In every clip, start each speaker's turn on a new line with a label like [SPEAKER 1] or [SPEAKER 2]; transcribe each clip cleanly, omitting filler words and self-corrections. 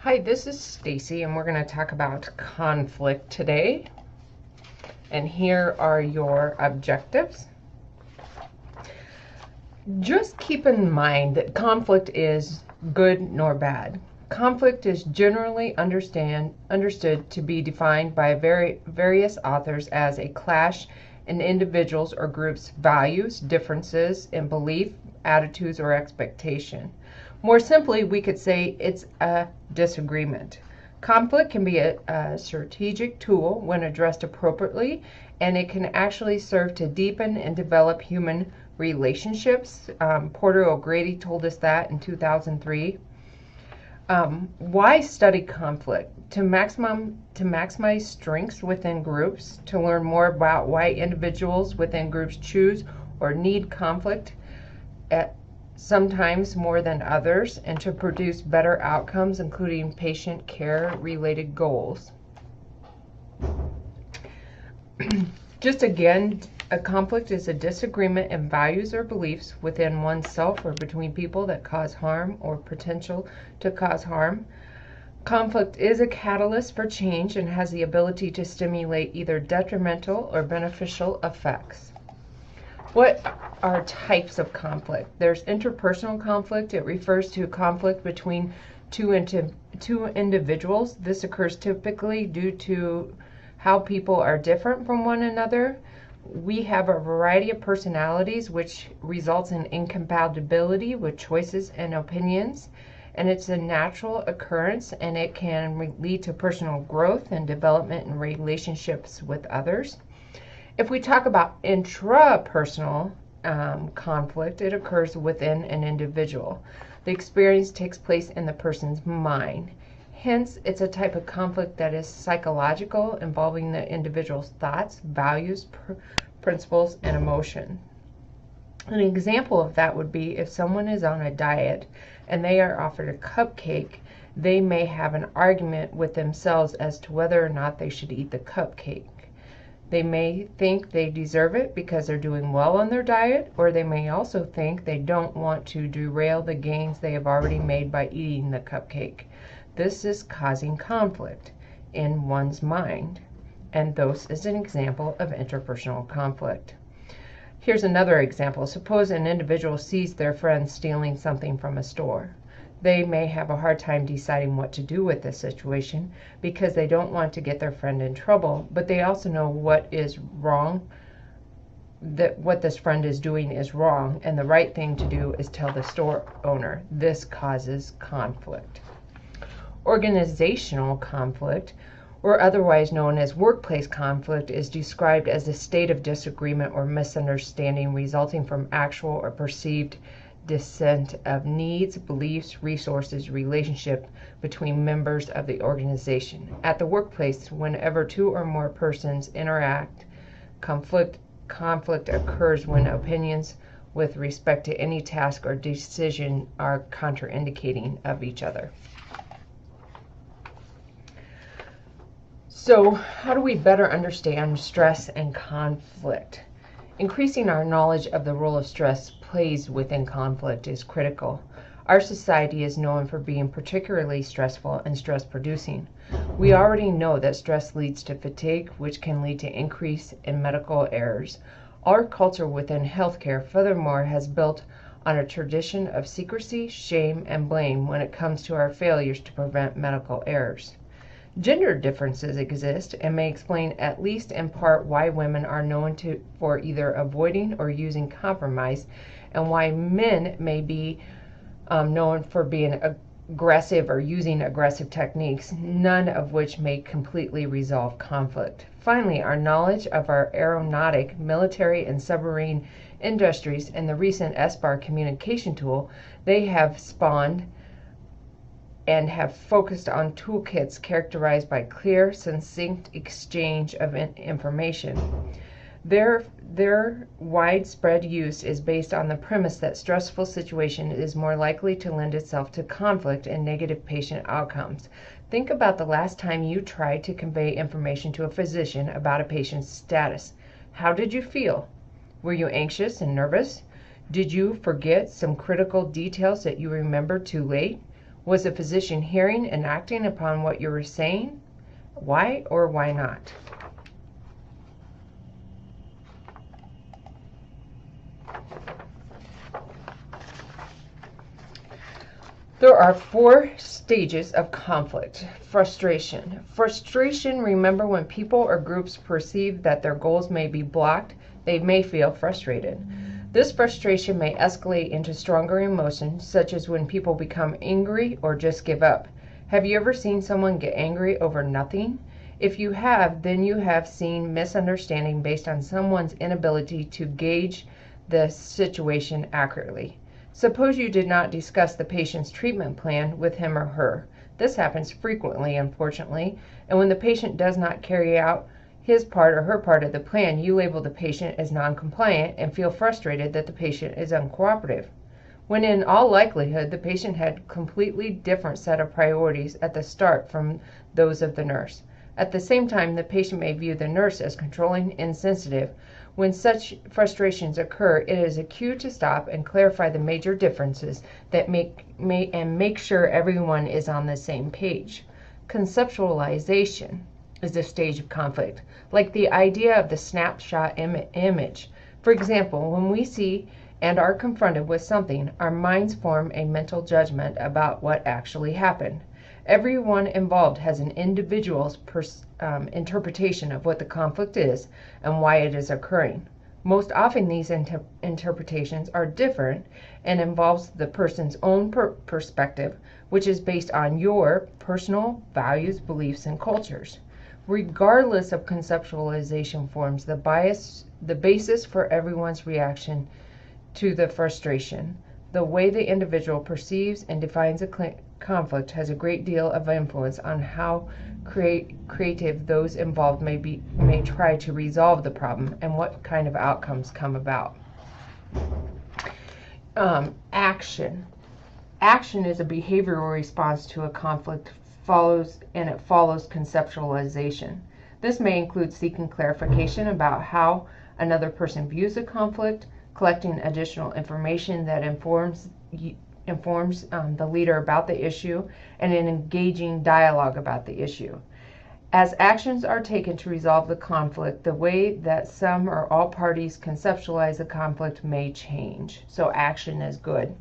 [SPEAKER 1] Hi, this is Stacy, and we're going to talk about conflict today. And here are your objectives. Just keep in mind that conflict is good nor bad. Conflict is generally understood to be defined by various authors as a clash in individuals or groups' values, differences in belief, attitudes, or expectation. More simply, we could say it's a disagreement. Conflict can be a strategic tool when addressed appropriately, and it can actually serve to deepen and develop human relationships. Porter O'Grady told us that in 2003. Why study conflict? To maximize strengths within groups, to learn more about why individuals within groups choose or need conflict sometimes more than others, and to produce better outcomes, including patient care related goals. Just again, a conflict is a disagreement in values or beliefs within oneself or between people that cause harm or potential to cause harm. Conflict is a catalyst for change and has the ability to stimulate either detrimental or beneficial effects. What are types of conflict? There's interpersonal conflict. It refers to conflict between two individuals. This occurs typically due to how people are different from one another. We have a variety of personalities, which results in incompatibility with choices and opinions. And it's a natural occurrence, and it can lead to personal growth and development in relationships with others. If we talk about intrapersonal conflict, it occurs within an individual. The experience takes place in the person's mind. Hence, it's a type of conflict that is psychological, involving the individual's thoughts, values, principles, and emotion. An example of that would be if someone is on a diet and they are offered a cupcake, they may have an argument with themselves as to whether or not they should eat the cupcake. They may think they deserve it because they're doing well on their diet, or they may also think they don't want to derail the gains they have already made by eating the cupcake. This is causing conflict in one's mind, and this is an example of interpersonal conflict. Here's another example. Suppose an individual sees their friend stealing something from a store. They may have a hard time deciding what to do with this situation because they don't want to get their friend in trouble, but they also know what is wrong, that what this friend is doing is wrong, and the right thing to do is tell the store owner. This causes conflict. Organizational conflict, or otherwise known as workplace conflict, is described as a state of disagreement or misunderstanding resulting from actual or perceived dissent of needs, beliefs, resources, relationship between members of the organization. At the workplace, whenever two or more persons interact, conflict occurs when opinions with respect to any task or decision are contraindicating of each other. So, how do we better understand stress and conflict? Increasing our knowledge of the role of stress plays within conflict is critical. Our society is known for being particularly stressful and stress-producing. We already know that stress leads to fatigue, which can lead to increase in medical errors. Our culture within healthcare, furthermore, has built on a tradition of secrecy, shame, and blame when it comes to our failures to prevent medical errors. Gender differences exist and may explain, at least in part, why women are known for either avoiding or using compromise, and why men may be known for being aggressive or using aggressive techniques, none of which may completely resolve conflict. Finally, our knowledge of our aeronautic, military, and submarine industries and the recent SBAR communication tool, they have spawned and have focused on toolkits characterized by clear, succinct exchange of information. Their widespread use is based on the premise that stressful situation is more likely to lend itself to conflict and negative patient outcomes. Think about the last time you tried to convey information to a physician about a patient's status. How did you feel? Were you anxious and nervous? Did you forget some critical details that you remembered too late? Was the physician hearing and acting upon what you were saying? Why or why not? There are 4 stages of conflict. Frustration. Frustration, remember, when people or groups perceive that their goals may be blocked, they may feel frustrated. This frustration may escalate into stronger emotions, such as when people become angry or just give up. Have you ever seen someone get angry over nothing? If you have, then you have seen misunderstanding based on someone's inability to gauge the situation accurately. Suppose you did not discuss the patient's treatment plan with him or her. This happens frequently, unfortunately, and when the patient does not carry out his part or her part of the plan, you label the patient as non-compliant and feel frustrated that the patient is uncooperative, when in all likelihood the patient had a completely different set of priorities at the start from those of the nurse. At the same time, the patient may view the nurse as controlling and insensitive. When such frustrations occur, it is a cue to stop and clarify the major differences that make sure everyone is on the same page. Conceptualization is a stage of conflict, like the idea of the snapshot image. For example, when we see and are confronted with something, our minds form a mental judgment about what actually happened. Everyone involved has an individual's interpretation of what the conflict is and why it is occurring. Most often these interpretations are different and involves the person's own perspective, which is based on your personal values, beliefs, and cultures. Regardless of conceptualization forms the basis for everyone's reaction to the frustration. The way the individual perceives and defines a conflict has a great deal of influence on how creative those involved may try to resolve the problem and what kind of outcomes come about. Action. Action is a behavioral response to a conflict, follows conceptualization. This may include seeking clarification about how another person views a conflict, collecting additional information that informs the leader about the issue, and in engaging dialogue about the issue. As actions are taken to resolve the conflict, the way that some or all parties conceptualize the conflict may change. So action is good.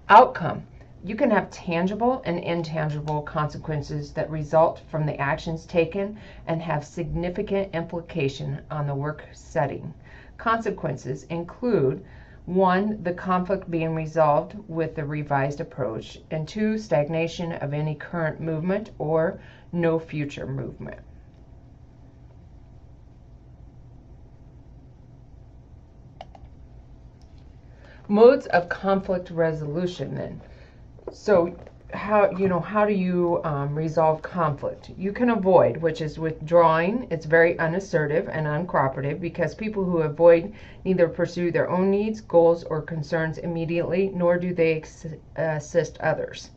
[SPEAKER 1] Outcome. You can have tangible and intangible consequences that result from the actions taken and have significant implication on the work setting. Consequences include 1, the conflict being resolved with the revised approach, and 2, stagnation of any current movement or no future movement. Modes of conflict resolution then. So how do you resolve conflict? You can avoid, which is withdrawing. It's very unassertive and uncooperative because people who avoid neither pursue their own needs, goals, or concerns immediately, nor do they assist others.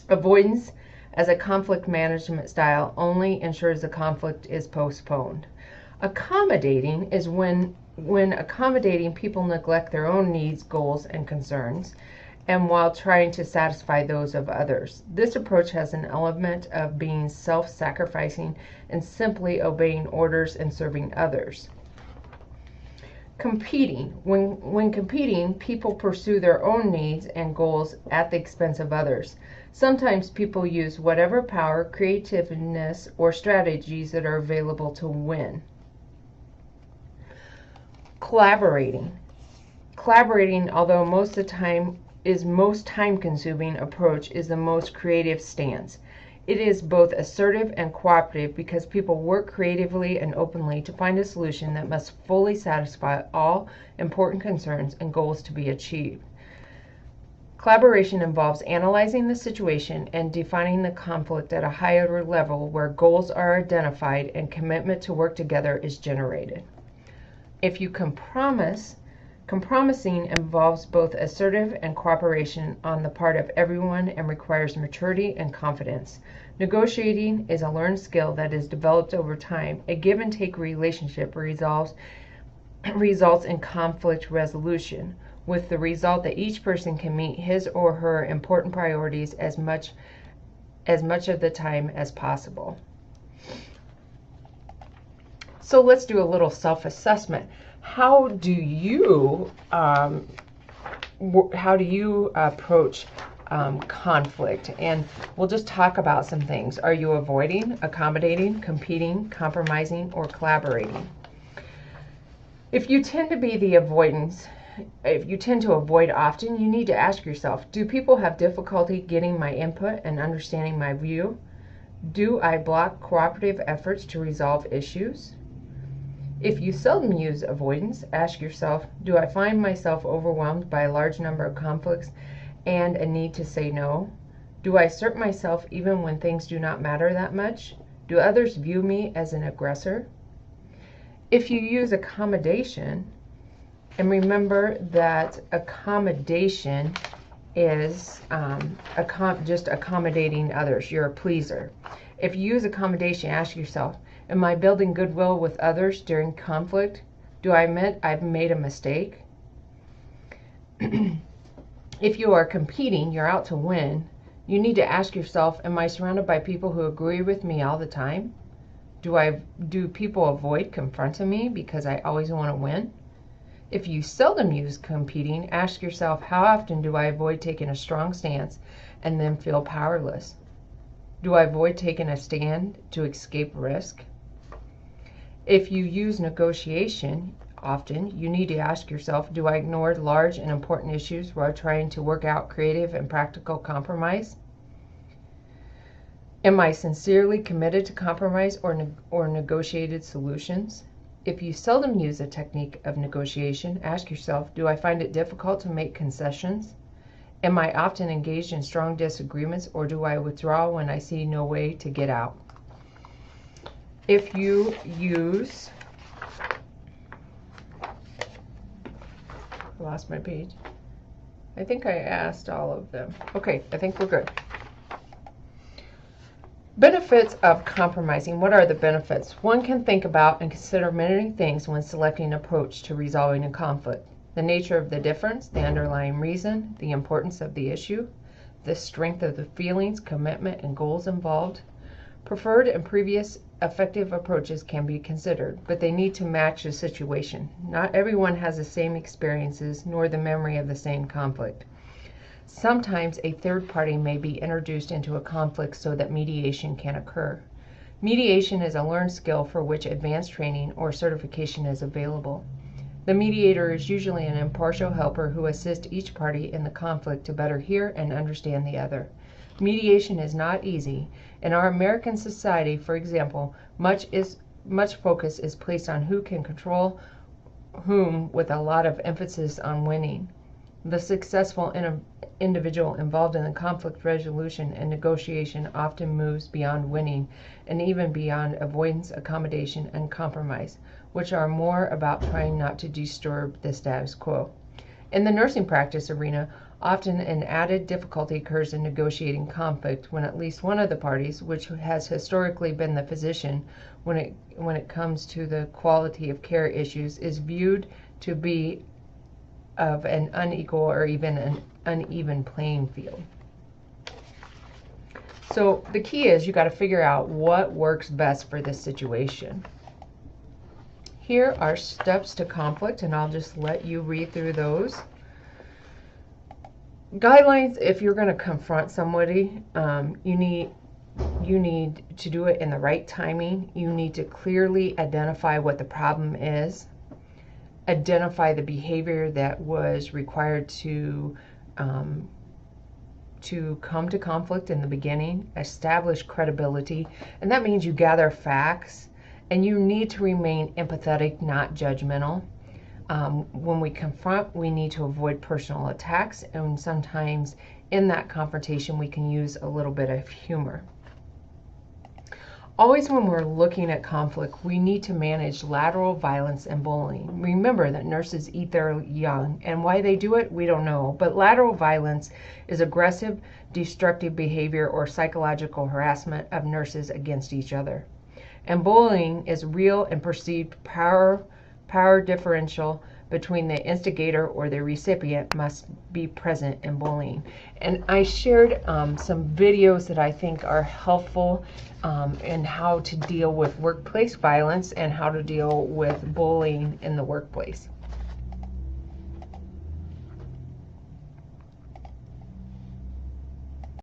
[SPEAKER 1] Avoidance as a conflict management style only ensures the conflict is postponed. Accommodating is when accommodating, people neglect their own needs, goals, and concerns, and while trying to satisfy those of others. This approach has an element of being self-sacrificing and simply obeying orders and serving others. Competing. When competing, people pursue their own needs and goals at the expense of others. Sometimes people use whatever power, creativeness, or strategies that are available to win. Collaborating. Collaborating, although most time-consuming approach, is the most creative stance. It is both assertive and cooperative because people work creatively and openly to find a solution that must fully satisfy all important concerns and goals to be achieved. Collaboration involves analyzing the situation and defining the conflict at a higher level where goals are identified and commitment to work together is generated. If you compromising involves both assertive and cooperation on the part of everyone and requires maturity and confidence. Negotiating is a learned skill that is developed over time. A give and take relationship results in conflict resolution. with the result that each person can meet his or her important priorities as much of the time as possible. So let's do a little self-assessment. How do you approach conflict? And we'll just talk about some things. Are you avoiding, accommodating, competing, compromising, or collaborating? If you tend to avoid often, you need to ask yourself, do people have difficulty getting my input and understanding my view? Do I block cooperative efforts to resolve issues? If you seldom use avoidance, ask yourself, do I find myself overwhelmed by a large number of conflicts and a need to say no? Do I assert myself even when things do not matter that much? Do others view me as an aggressor? If you use accommodation, and remember that accommodation is just accommodating others. You're a pleaser. If you use accommodation, ask yourself, am I building goodwill with others during conflict? Do I admit I've made a mistake? If you are competing, you're out to win, you need to ask yourself, am I surrounded by people who agree with me all the time? Do people avoid confronting me because I always want to win? If you seldom use competing, ask yourself, how often do I avoid taking a strong stance and then feel powerless? Do I avoid taking a stand to escape risk? If you use negotiation often, you need to ask yourself, do I ignore large and important issues while trying to work out creative and practical compromise? Am I sincerely committed to compromise or negotiated solutions? If you seldom use a technique of negotiation, ask yourself, do I find it difficult to make concessions? Am I often engaged in strong disagreements, or do I withdraw when I see no way to get out? If you use, I lost my page. I think I asked all of them. Okay, I think we're good. Benefits of compromising. What are the benefits? One can think about and consider many things when selecting an approach to resolving a conflict. The nature of the difference, the underlying reason, the importance of the issue, the strength of the feelings, commitment, and goals involved. Preferred and previous effective approaches can be considered, but they need to match the situation. Not everyone has the same experiences nor the memory of the same conflict. Sometimes a third party may be introduced into a conflict so that mediation can occur. Mediation is a learned skill for which advanced training or certification is available. The mediator is usually an impartial helper who assists each party in the conflict to better hear and understand the other. Mediation is not easy. In our American society, for example, much focus is placed on who can control whom, with a lot of emphasis on winning. The successful individual involved in the conflict resolution and negotiation often moves beyond winning and even beyond avoidance, accommodation, and compromise, which are more about trying not to disturb the status quo. In the nursing practice arena, often an added difficulty occurs in negotiating conflict when at least one of the parties, which has historically been the physician when it comes to the quality of care issues, is viewed to be of an unequal or even an uneven playing field. So the key is you got to figure out what works best for this situation. Here are steps to conflict, and I'll just let you read through those. Guidelines: if you're going to confront somebody, you need to do it in the right timing. You need to clearly identify what the problem is. Identify the behavior that was required to come to conflict in the beginning. Establish credibility, and that means you gather facts, and you need to remain empathetic, not judgmental. When we confront, we need to avoid personal attacks, and sometimes in that confrontation we can use a little bit of humor. Always when we're looking at conflict, we need to manage lateral violence and bullying. Remember that nurses eat their young, and why they do it, we don't know. But lateral violence is aggressive, destructive behavior or psychological harassment of nurses against each other. And bullying is real and perceived power differential between the instigator or the recipient must be present in bullying. And I shared some videos that I think are helpful in how to deal with workplace violence and how to deal with bullying in the workplace.